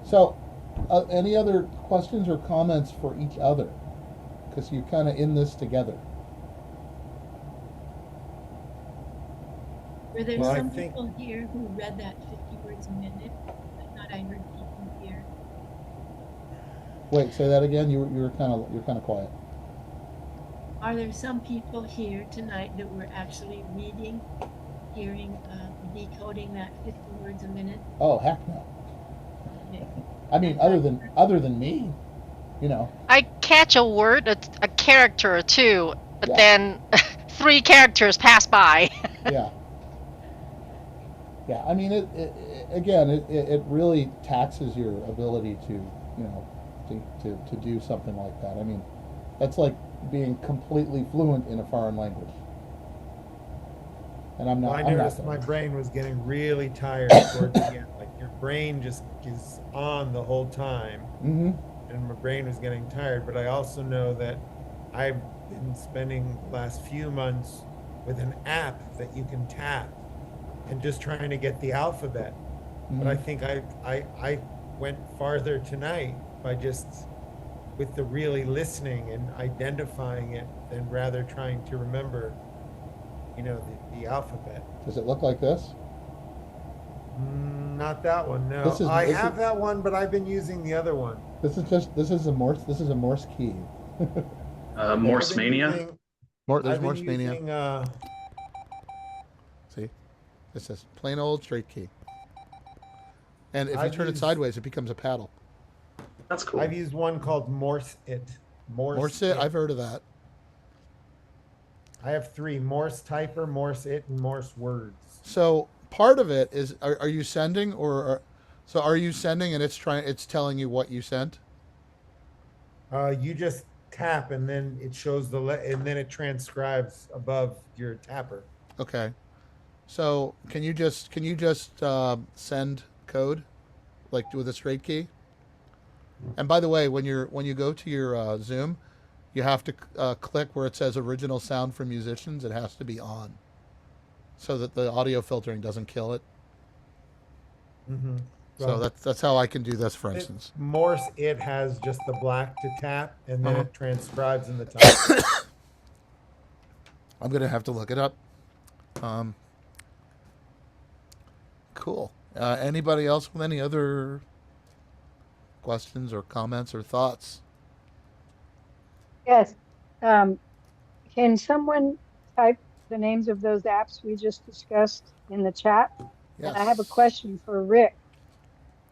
So, any other questions or comments for each other? Because you're kind of in this together. Were there Well, some people here who read that 50 words a minute? I thought I heard people here. Wait, say that again. You're kind of quiet. Are there some people here tonight that were actually reading, hearing, decoding that 50 words a minute? Oh, heck no. Okay. I mean, other than me, you know. I catch a word, a character or two, but Yeah. then 3 characters pass by. Yeah. Yeah, I mean, it really taxes your ability to, you know, to do something like that. I mean, that's like being completely fluent in a foreign language. And I'm Well, not. I I'm not noticed there. my brain was getting really tired towards the end. Like your brain just is on the whole time, Mm-hmm. and my brain was getting tired. But I also know that I've been spending the last few months with an app that you can tap and just trying to get the alphabet. But I Mm-hmm. think I went farther tonight by just with the really listening and identifying it than rather trying to remember, the alphabet. Does it look like this? Not that one. No, This is I this is have that one, but I've been using the other one. this is a Morse. This is a Morse key. Yeah, Morse Mania. There's I've been Morse mania. using. See, this is plain old straight key. And if you I've turn it used sideways, it becomes a paddle. That's cool. I've used one called Morse It. Morse it. I've heard of that. I have three: Morse Typer, Morse It, and Morse Words. So part of it is, are you sending so are you sending and it's telling you what you sent? You just tap, and then it shows and then it transcribes above your tapper. Okay. So can you just send code like with a straight key? And by the way, when you go to your Zoom, you have to click where it says original sound for musicians. It has to be on, so that the audio filtering doesn't kill it. Mm-hmm. So that's how I can do this, for instance. Morse It has just the black to tap, and then it transcribes in the top. I'm gonna have to look it up. Cool. Anybody else with any other questions or comments or thoughts? Yes. Can someone type the names of those apps we just discussed in the chat? Yes. And I have a question for Rick.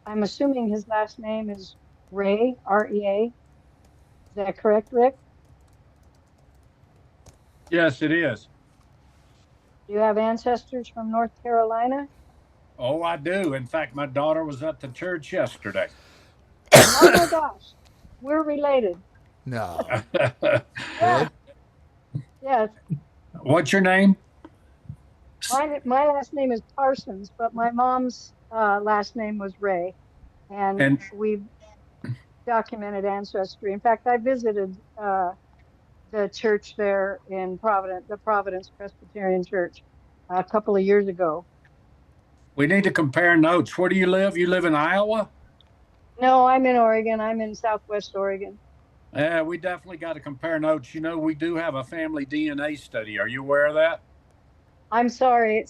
I'm assuming his last name is Ray, R-E-A. Is that correct, Rick? Yes, it is. Do you have ancestors from North Carolina? Oh, I do. In fact, my daughter was at the church yesterday. Oh my gosh, we're related. No. Yeah. Really? Yes. What's your name? My last name is Parsons, but my mom's last name was Ray, and And we've documented ancestry. In fact, I visited the church there in Providence, the Providence Presbyterian Church, a couple of years ago. we need to compare notes. Where do you live? You live in Iowa? No, I'm in Oregon. I'm in Southwest Oregon. Yeah, we definitely got to compare notes. You know, we do have a family DNA study. Are you aware of that? I'm sorry,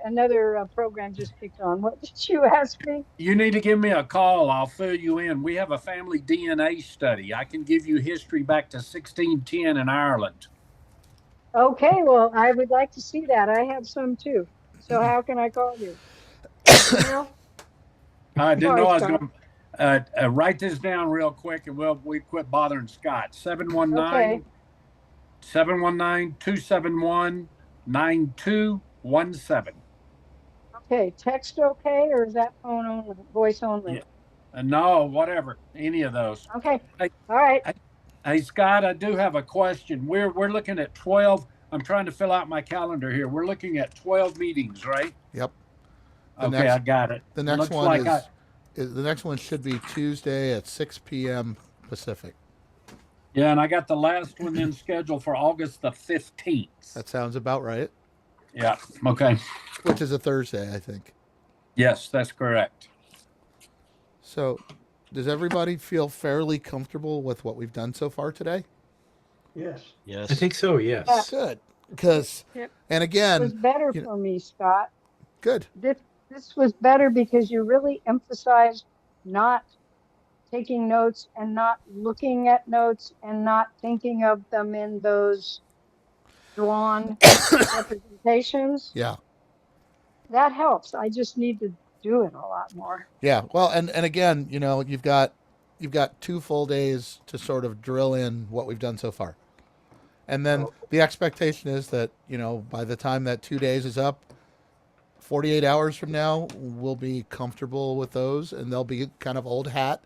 another program just kicked on. What did you ask me? You need to give me a call. I'll fill you in. We have a family DNA study. I can give you history back to 1610 in Ireland. Okay, well, I would like to see that. I have some too. So how can I call you? Email? I didn't Sorry, know I was Scott. going to write this down real quick, and we quit bothering Scott. 719 271 9217. Okay, text okay, or is that phone only, voice only? Yeah. No, whatever. Any of those. Okay. Hey, all right. Hey, Scott, I do have a question. We're looking at 12. I'm trying to fill out my calendar here. We're looking at 12 meetings, right? Yep. Okay, I got it. The next Looks one like the next one should be Tuesday at 6 p.m. Pacific. Yeah, and I got the last one then scheduled for August the 15th. That sounds about right. Yeah. Okay. Which is a Thursday, I think. Yes, that's correct. So, does everybody feel fairly comfortable with what we've done so far today? Yes. I think so, yes. Yeah. Good. Because, and again, it was better for me, Scott. Good. This was better because you really emphasized not taking notes and not looking at notes and not thinking of them in those drawn representations. Yeah. That helps. I just need to do it a lot more. Yeah. Well, and again, you've got 2 full days to sort of drill in what we've done so far. And then the expectation is that, by the time that 2 days is up, 48 hours from now, we'll be comfortable with those, and they'll be kind of old hat.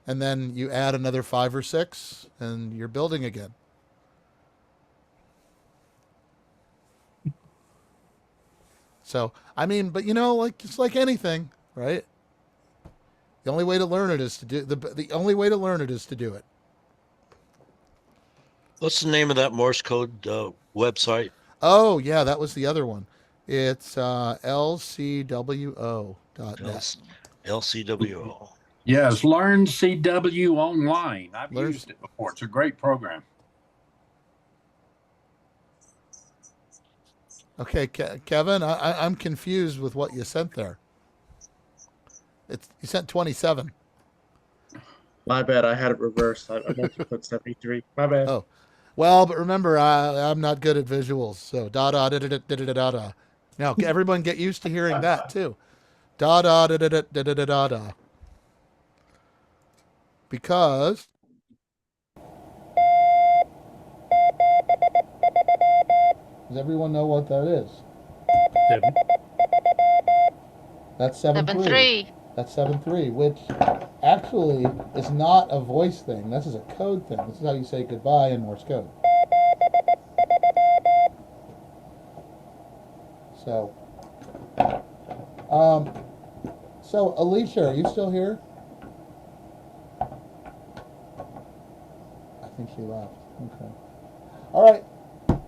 And then you add another 5 or 6, and you're building again. So, I mean, but you know, like it's like anything, right? The only way to learn it is to do the only way to learn it is to do it. What's the name of that Morse code website? Oh, yeah, that was the other one. It's lcwo.net. LCWO. Yes, Learn CW Online. I've Learn- used it before. It's a great program. Okay, Kevin, I'm confused with what you sent there. You sent 27. My bad. I had it reversed. I meant to put 73. My bad. Oh, well, but remember, I'm not good at visuals, so da da da da da da da da. Now, everyone get used to hearing that too. Da da da da da da da da da. Because does everyone know what that is? 7. That's 7-3. 7-3. That's 7-3, which actually is not a voice thing. This is a code thing. This is how you say goodbye in Morse code. So, so Alicia, are you still here? I think she left. Okay. All right,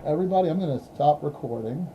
everybody, I'm going to stop recording.